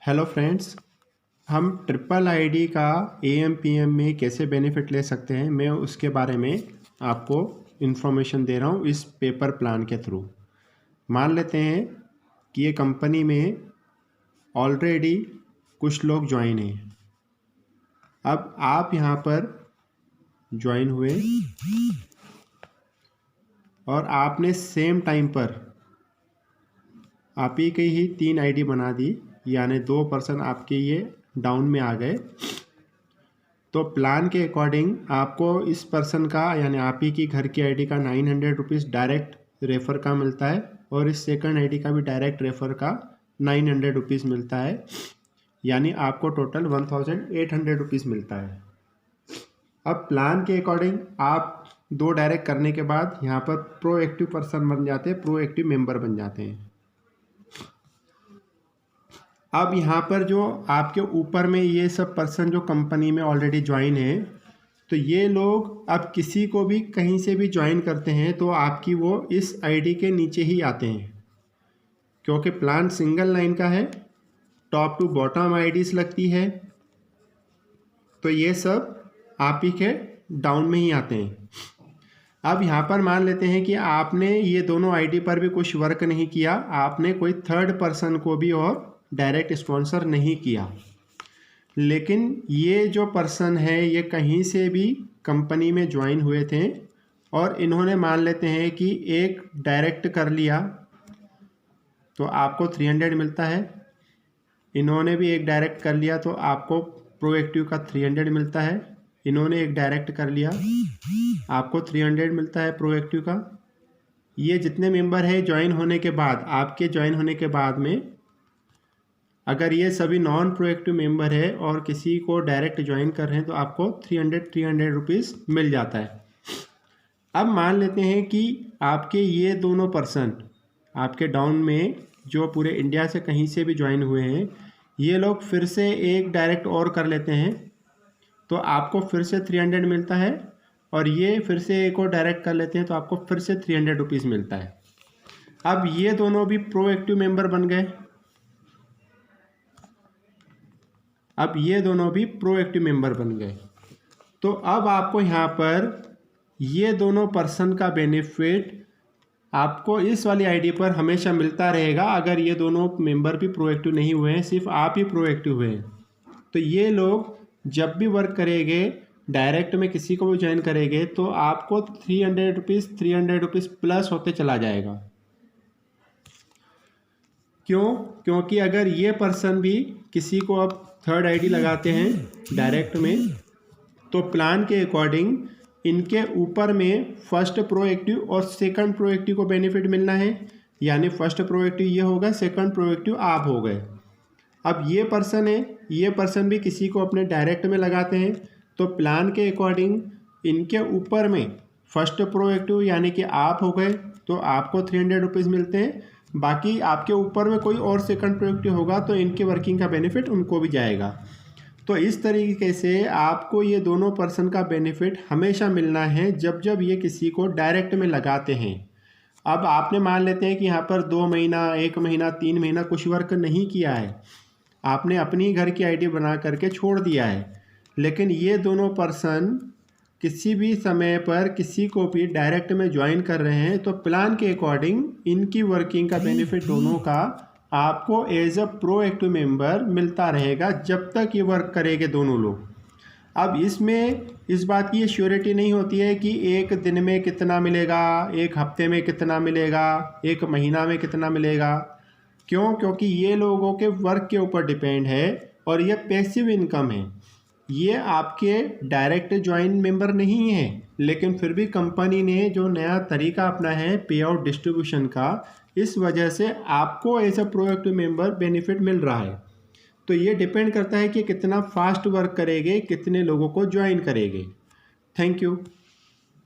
Hello friends, हम triple ID का am PM में कैसे बेनिफिट ले सकते हैं, मैं उसके बारे में आपको इन्फॉर्मेशन दे रहा हूँ इस पेपर प्लान के थ्रू। मान लेते हैं कि ये कंपनी में ऑलरेडी कुछ लोग ज्वाइन हैं। अब आप यहाँ पर ज्वाइन हुए और आपने सेम टाइम पर आप ही की ही 3 आईडी बना दी, यानी 2 पर्सन आपके ये डाउन में आ गए। तो प्लान के अकॉर्डिंग आपको इस पर्सन का यानी आप ही की घर की आईडी का 900 रुपीज़ डायरेक्ट रेफ़र का मिलता है और इस सेकंड आईडी का भी डायरेक्ट रेफ़र का 900 रुपीज़ मिलता है, यानी आपको टोटल 1800 रुपीज़ मिलता है। अब प्लान के अकॉर्डिंग आप 2 डायरेक्ट करने के बाद यहाँ पर प्रोएक्टिव पर्सन बन जाते हैं, प्रोएक्टिव मेंबर बन जाते हैं। अब यहाँ पर जो आपके ऊपर में ये सब पर्सन जो कंपनी में ऑलरेडी ज्वाइन है, तो ये लोग अब किसी को भी कहीं से भी ज्वाइन करते हैं तो आपकी वो इस आईडी के नीचे ही आते हैं, क्योंकि प्लान सिंगल लाइन का है, टॉप टू बॉटम आईडीज लगती है, तो ये सब आप ही के डाउन में ही आते हैं। अब यहाँ पर मान लेते हैं कि आपने ये दोनों आईडी पर भी कुछ वर्क नहीं किया, आपने कोई थर्ड पर्सन को भी और डायरेक्ट स्पॉन्सर नहीं किया, लेकिन ये जो पर्सन है ये कहीं से भी कंपनी में ज्वाइन हुए थे और इन्होंने मान लेते हैं कि एक डायरेक्ट कर लिया तो आपको 300 मिलता है, इन्होंने भी एक डायरेक्ट कर लिया तो आपको प्रोएक्टिव का 300 मिलता है, इन्होंने एक डायरेक्ट कर लिया आपको 300 मिलता है प्रोएक्टिव का। ये जितने मेंबर है ज्वाइन होने के बाद, आपके ज्वाइन होने के बाद में अगर ये सभी नॉन प्रोएक्टिव मेंबर है और किसी को डायरेक्ट ज्वाइन कर रहे हैं तो आपको 300 रुपीज़ मिल जाता है। अब मान लेते हैं कि आपके ये दोनों पर्सन आपके डाउन में जो पूरे इंडिया से कहीं से भी ज्वाइन हुए हैं, ये लोग फिर से एक डायरेक्ट और कर लेते हैं तो आपको फिर से 300 मिलता है और ये फिर से एक और डायरेक्ट कर लेते हैं तो आपको फिर से 300 रुपीज़ मिलता है। अब ये दोनों भी प्रोएक्टिव मेंबर बन गए, अब ये दोनों भी प्रोएक्टिव मेंबर बन गए। तो अब आपको यहाँ पर ये दोनों पर्सन का बेनिफिट आपको इस वाली आईडी पर हमेशा मिलता रहेगा। अगर ये दोनों मेंबर भी प्रोएक्टिव नहीं हुए हैं, सिर्फ आप ही प्रोएक्टिव हुए हैं, तो ये लोग जब भी वर्क करेंगे, डायरेक्ट में किसी को भी ज्वाइन करेंगे तो आपको 300 रुपीज़ प्लस होते चला जाएगा। क्यों? क्योंकि अगर ये पर्सन भी किसी को अब थर्ड आईडी लगाते हैं डायरेक्ट में, तो प्लान के अकॉर्डिंग इनके ऊपर में फर्स्ट प्रोएक्टिव और सेकंड प्रोएक्टिव को बेनिफिट मिलना है, यानी फर्स्ट प्रोएक्टिव ये होगा, सेकंड प्रोएक्टिव आप हो गए। अब ये पर्सन है, ये पर्सन भी किसी को अपने डायरेक्ट में लगाते हैं तो प्लान के अकॉर्डिंग इनके ऊपर में फर्स्ट प्रोएक्टिव यानी कि आप हो गए तो आपको 300 रुपीज़ मिलते हैं। बाकी आपके ऊपर में कोई और सेकंड प्रोएक्टिव होगा तो इनके वर्किंग का बेनिफिट उनको भी जाएगा। तो इस तरीके से आपको ये दोनों पर्सन का बेनिफिट हमेशा मिलना है जब जब ये किसी को डायरेक्ट में लगाते हैं। अब आपने मान लेते हैं कि यहाँ पर 2 महीना, 1 महीना, 3 महीना कुछ वर्क नहीं किया है, आपने अपनी घर की आईडी बना करके छोड़ दिया है, लेकिन ये दोनों पर्सन किसी भी समय पर किसी को भी डायरेक्ट में ज्वाइन कर रहे हैं तो प्लान के अकॉर्डिंग इनकी वर्किंग का बेनिफिट दोनों का आपको एज अ प्रोएक्टिव मेंबर मिलता रहेगा जब तक ये वर्क करेंगे दोनों लोग। अब इसमें इस बात की श्योरिटी नहीं होती है कि एक दिन में कितना मिलेगा, एक हफ्ते में कितना मिलेगा, एक महीना में कितना मिलेगा। क्यों? क्योंकि ये लोगों के वर्क के ऊपर डिपेंड है और ये पैसिव इनकम है, ये आपके डायरेक्ट ज्वाइन मेंबर नहीं है, लेकिन फिर भी कंपनी ने जो नया तरीका अपनाया है पे आउट डिस्ट्रीब्यूशन का, इस वजह से आपको as a proactive member benefit मिल रहा है। तो ये डिपेंड करता है कि कितना फास्ट वर्क करेंगे, कितने लोगों को ज्वाइन करेंगे। Thank you.